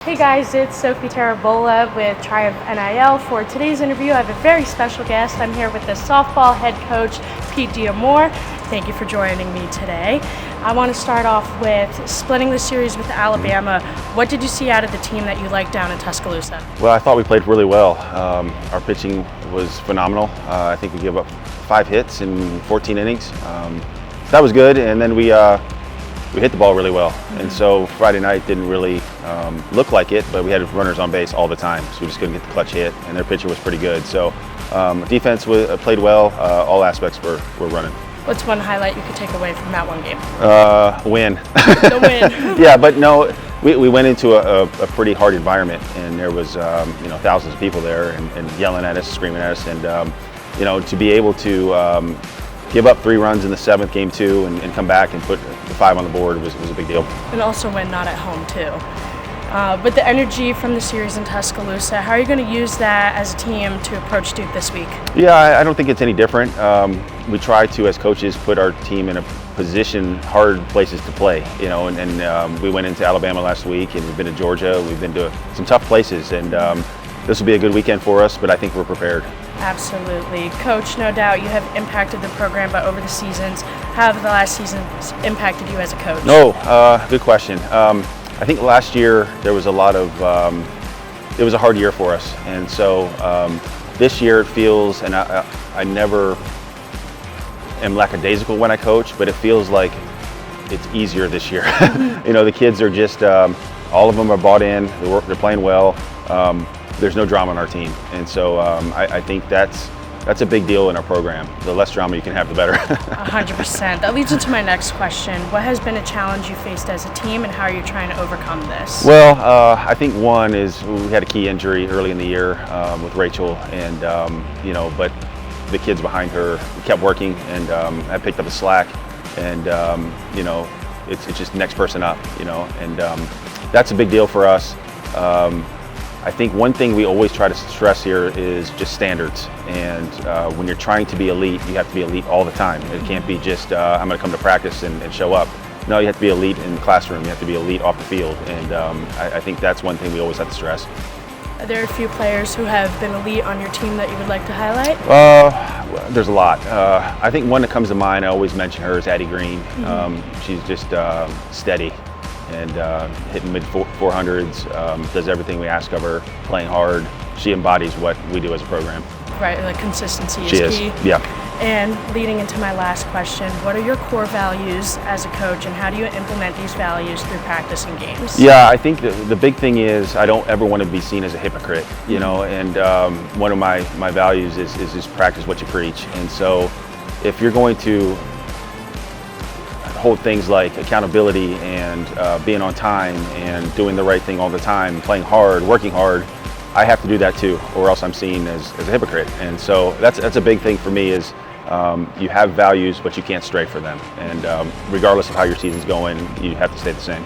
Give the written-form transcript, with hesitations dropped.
Hey guys, it's Sophie Tarabola with Triumph NIL. For today's interview, I have a very special guest. I'm here with the softball head coach, Pete Diamore. Thank you for joining me today. I want to start off with splitting the series with Alabama. What did you see out of the team that you liked down in Tuscaloosa? Well, I thought we played really well. Our pitching was phenomenal. I think we gave up 5 hits in 14 innings. So that was good, and then we hit the ball really well. And so Friday night didn't really look like it, but we had runners on base all the time, so we just couldn't get the clutch hit, and their pitcher was pretty good. So defense played well. All aspects were running. What's one highlight you could take away from that one game? Win. The win. Yeah, but no, we went into a pretty hard environment, and there was thousands of people there and yelling at us, screaming at us, and to be able to give up 3 runs in the 7th, game 2, and come back and put the 5 on the board was a big deal. And also when not at home too. But the energy from the series in Tuscaloosa, how are you going to use that as a team to approach Duke this week? Yeah, I don't think it's any different. We try to, as coaches, put our team in a position, hard places to play. And we went into Alabama last week, and we've been to Georgia. We've been to some tough places, and this will be a good weekend for us. But I think we're prepared. Absolutely. Coach, no doubt you have impacted the program, but over the seasons, how have the last seasons impacted you as a coach? No, good question. I think last year there was a lot of, it was a hard year for us. And so this year it feels, and I never am lackadaisical when I coach, but it feels like it's easier this year. The kids are just, all of them are bought in, they're playing well. There's no drama on our team, and so I think that's a big deal in our program. The less drama you can have, the better. 100%. That leads into my next question. What has been a challenge you faced as a team, and how are you trying to overcome this? Well, I think one is we had a key injury early in the year with Rachel, and but the kids behind her kept working, and I picked up the slack, and it's just next person up, and that's a big deal for us. I think one thing we always try to stress here is just standards, and when you're trying to be elite, you have to be elite all the time. It can't be just I'm going to come to practice and show up. No, you have to be elite in the classroom. You have to be elite off the field, and I think that's one thing we always have to stress. Are there a few players who have been elite on your team that you would like to highlight? There's a lot. I think one that comes to mind, I always mention her, is Addie Green. She's just steady and hitting mid-400s, does everything we ask of her, playing hard. She embodies what we do as a program. Right, the consistency She is is, key. yeah. And leading into my last question, what are your core values as a coach, and how do you implement these values through practice and games? Yeah, I think the big thing is I don't ever want to be seen as a hypocrite, and one of my values is just practice what you preach. And so if you're going to hold things like accountability and being on time and doing the right thing all the time, playing hard, working hard, I have to do that too, or else I'm seen as a hypocrite. And so that's a big thing for me is you have values, but you can't stray for them. And regardless of how your season's going, you have to stay the same.